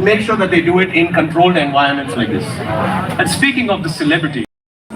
make sure that they do it in controlled environments like this. And speaking of the celebrity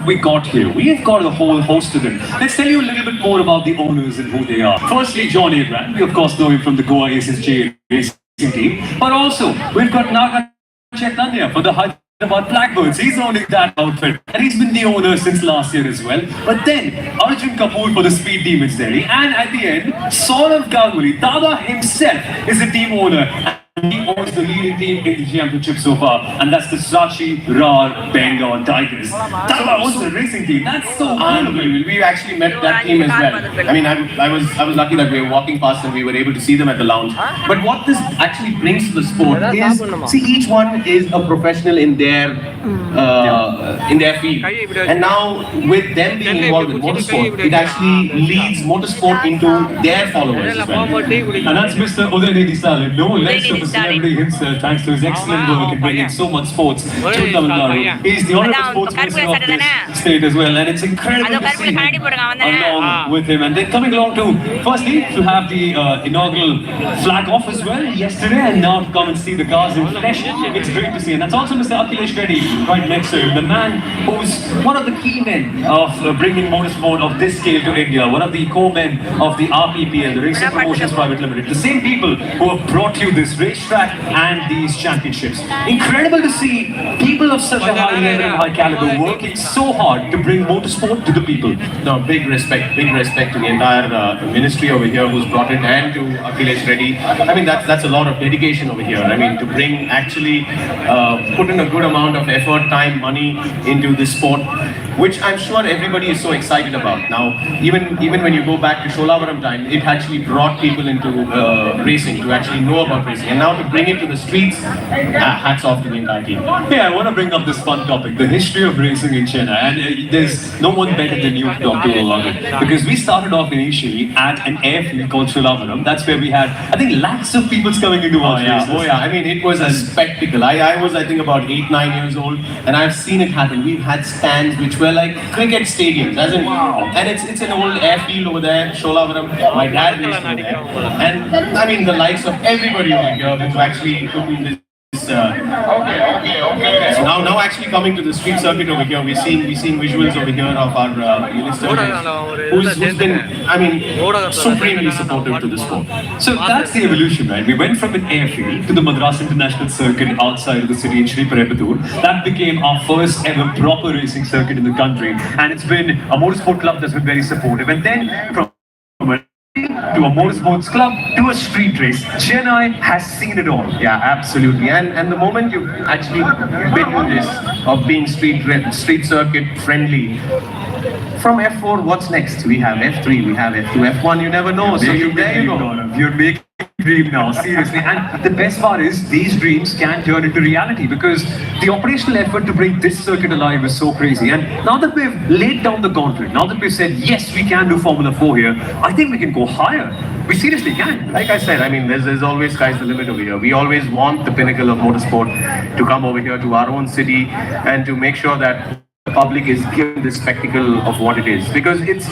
we got here, we've got a whole host of them. Let's tell you a little bit more about the owners and who they are. Firstly, John Abraham. We of course know him from the Goa SSJ racing team. But also, we've got Naga Chaitanya for the Hyderabad Blackbirds. He's owning that outfit. And he's been the owner since last year as well. But then, Arjun Kapoor for the Speed Demons Delhi. And at the end, Saurav Ganguly, Dada himself, is the team owner. He owns the leading team in the championship so far, and that's the Sachi Rar Bengal Tigers. Dada owns the racing team. That's so unbelievable. We actually met that team as well. I mean, I was lucky that we were walking past and we were able to see them at the lounge. But what this actually brings to the sport is, see, each one is a professional in their field. And now, with them being involved with motorsport, it actually leads motorsport into their followers as well. And that's Mr. Udaynidhi Stalin, no less of a celebrity himself, thanks to his excellent work in bringing so much sports to Tamil Nadu. He's the honorable sports minister of this state as well, and it's incredible to see him along with him. And they're coming along too. Firstly, to have the inaugural flag off as well yesterday, and now to come and see the cars in flesh. It's great to see. And that's also Mr. Akhilesh Reddy right next to him, the man who's one of the key men of bringing motorsport of this scale to India, one of the co-men of the RPPL, the Racing Promotions Private Limited, the same people who have brought you this racetrack and these championships. Incredible to see people of such a high level and high caliber working so hard to bring motorsport to the people. No, big respect to the entire ministry over here who's brought it, and to Akhilesh Reddy. I mean, that's a lot of dedication over here. I mean, to bring actually put in a good amount of effort, time, money into this sport, which I'm sure everybody is so excited about. Now, even when you go back to Sholavaram time, it actually brought people into racing, to actually know about racing. And now to bring it to the streets, hats off to the entire team. Yeah, I want to bring up this fun topic, the history of racing in Chennai. And there's no one better than you to talk to about it. Because we started off initially at an airfield called Sholavaram. That's where we had, I think, lakhs of people coming into our races. Oh yeah, I mean, it was a spectacle. I was, I think, about 8-9 years old, and I've seen it happen. We've had stands which were like cricket stadiums, as in, and it's an old airfield over there, Sholavaram. My dad raced over there, and I mean, the likes of everybody over here who actually took in this. So now actually coming to the street circuit over here, we're seeing visuals over here of our minister who's been, I mean, supremely supportive to the sport. So that's the evolution, right? We went from an airfield to the Madras International Circuit outside of the city in Sri Perempatoor. That became our first ever proper racing circuit in the country, and it's been a motorsport club that's been very supportive. And then from to a motorsports club, to a street race. Chennai has seen it all. Yeah, absolutely. And the moment you've actually been in this, of being street circuit friendly, from F4, what's next? We have F3, we have F2, F1, you never know. So there you go. You're making a dream now, seriously. And the best part is, these dreams can turn into reality, because the operational effort to bring this circuit alive is so crazy. And now that we've laid down the gauntlet, now that we've said, yes, we can do Formula 4 here, I think we can go higher. We seriously can. Like I said, I mean, there's always sky's the limit over here. We always want the pinnacle of motorsport to come over here to our own city, and to make sure that the public is given the spectacle of what it is, because it's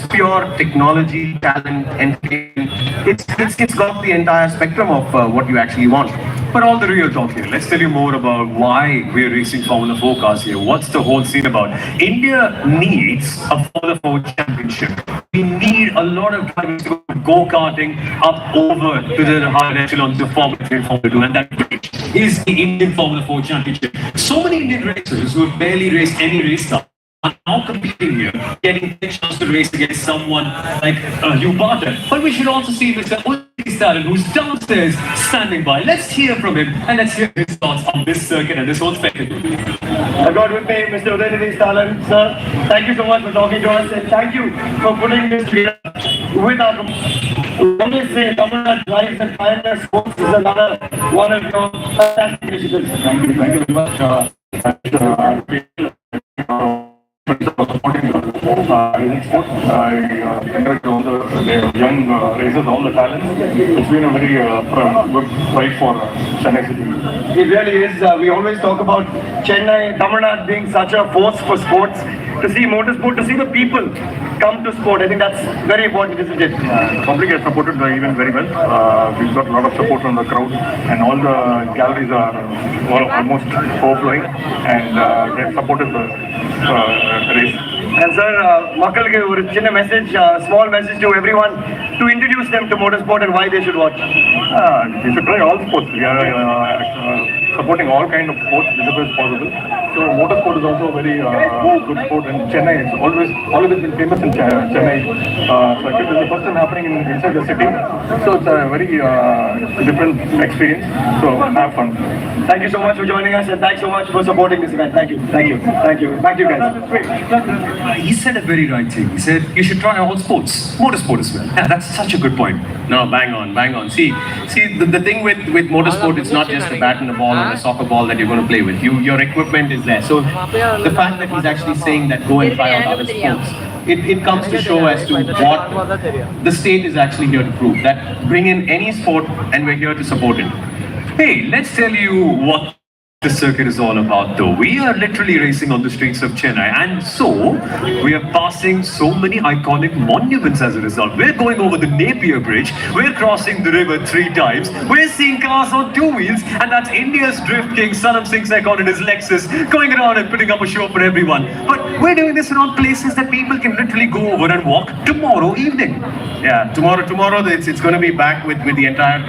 pure technology, talent, entertainment. It's got the entire spectrum of what you actually want. But all the real talk here, let's tell you more about why we're racing Formula 4 cars here. What's the whole scene about? India needs a Formula 4 championship. We need a lot of drivers to go-karting up over to the higher echelons of Formula 3 and Formula 2, and that is the Indian Formula 4 championship. So many Indian racers who have barely raced any race car are now competing here, getting a chance to race against someone like Hugh Barton. But we should also see Mr. Udaynidhi Stalin, who's downstairs standing by. Let's hear from him, and let's hear his thoughts on this circuit and this whole spectacle. I've got with me Mr. Udaynidhi Stalin. Sir, thank you so much for talking to us, and thank you for putting this together with our always say Tamil Nadu Drives and Pioneer Sports is another one of your fantastic initiatives. Thank you very much. racing sport. I encourage all the young racers, all the talents. It's been a very good fight for Chennai City. It really is. We always talk about Chennai, Tamil Nadu being such a force for sports. To see motorsport, to see the people come to sport, I think that's very important, isn't it? The public has supported the event very well. We've got a lot of support from the crowd, and all the galleries are almost overflowing, and they've supported the race. And sir, மக்களுக்கு ஒரு சின்ன message, small message to everyone to introduce them to motorsport and why they should watch. You should try all sports. We are supporting all kind of sports whenever is possible. So motorsport is also a very good sport in Chennai. It's always been famous in Chennai. Circuit is the first time happening inside the city. So it's a very different experience. So have fun. Thank you so much for joining us and thanks so much for supporting this event. Thank you. Thank you. Thank you. Back to you guys. He said a very right thing. He said you should try all sports, motorsport as well. Yeah, that's such a good point. No, bang on, bang on. See, the thing with motorsport, it's not just a bat and a ball or a soccer ball that you're going to play with. Your equipment is there. So the fact that he's actually saying that go and try out other sports, it comes to show as to what the state is actually here to prove. That bring in any sport and we're here to support it. Hey, let's tell you what the circuit is all about though. We are literally racing on the streets of Chennai, and so we are passing so many iconic monuments as a result. We're going over the Napier Bridge, we're crossing the river 3 times, we're seeing cars on 2 wheels, and that's India's drift king Sanam Singh Sehgal in his Lexus going around and putting up a show for everyone. But we're doing this around places that people can literally go over and walk tomorrow evening. Yeah, tomorrow it's going to be back with the entire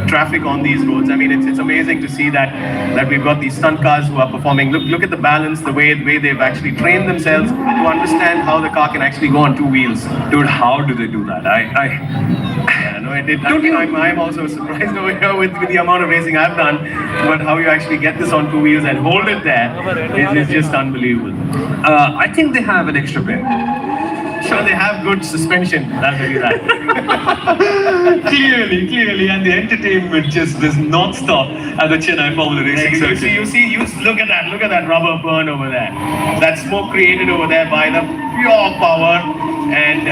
traffic on these roads. I mean, it's amazing to see that we've got these stunt cars who are performing. Look at the balance, the way they've actually trained themselves to understand how the car can actually go on 2 wheels. Dude, how do they do that? Yeah, no, I'm also surprised over here with the amount of racing I've done, but how you actually get this on 2 wheels and hold it there is just unbelievable. I think they have an extra pair. Sure, they have good suspension. That's really that. Clearly, and the entertainment just does not stop at the Chennai Formula Racing Circuit. You look at that rubber burn over there. That smoke created over there by the pure power, and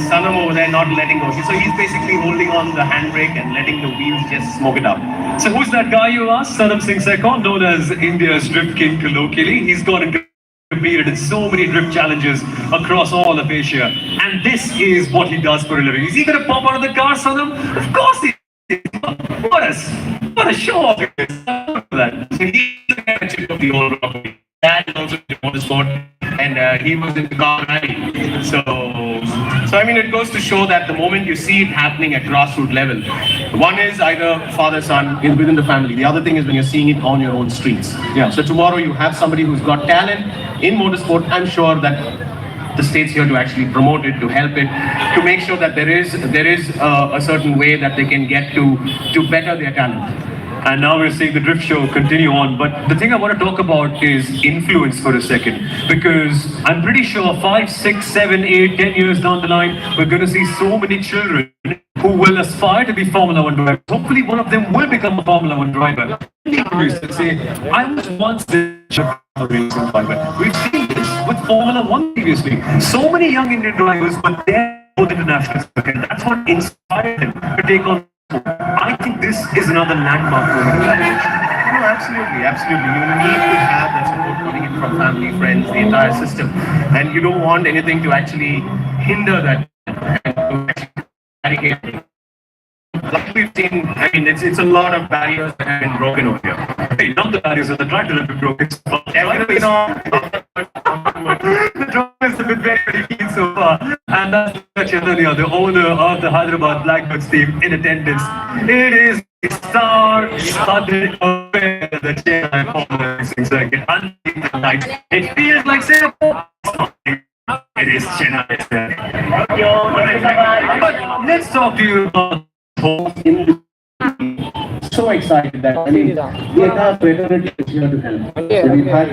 Sanam over there not letting go. So he's basically holding on the handbrake and letting the wheels just smoke it up. So who's that guy you asked? Sanam Singh Sehgal, known as India's drift king colloquially. He's gone into competed in so many drift challenges across all of Asia, and this is what he does for a living. Is he going to pop out of the car, Sanam? Of course he is. What a show off it is. So he's the championship of the old rugby. Dad is also in motorsport, and he was in the car rally. So I mean, it goes to show that the moment you see it happening at grassroots level, one is either father-son within the family. The other thing is when you're seeing it on your own streets. Yeah. So tomorrow you have somebody who's got talent in motorsport. I'm sure that the state's here to actually promote it, to help it, to make sure that there is a certain way that they can get to better their talent. And now we're seeing the drift show continue on. But the thing I want to talk about is influence for a second. Because I'm pretty sure 5, 6, 7, 8, 10 years down the line, we're going to see so many children who will aspire to be Formula 1 drivers. Hopefully one of them will become a Formula 1 driver. And say, I was once a racing driver. We've seen this with Formula 1 previously. So many young Indian drivers, but they're both international circuit. That's what inspired them to take on. I think this is another landmark moment. No, absolutely. You need to have that support coming in from family, friends, the entire system, and you don't want anything to actually hinder that. Like we've seen, I mean, it's a lot of barriers that have been broken over here. Hey, not the barriers of the track that have been broken. The drivers have been very keen so far, and that's Chaitanya, the owner of the Hyderabad Blackbirds team, in attendance. It is a star-studded affair at the Chennai Formula Racing Circuit. It feels like Singapore. It is Chennai. But let's talk to you about So excited that, I mean, the entire fraternity is here to help. So we've had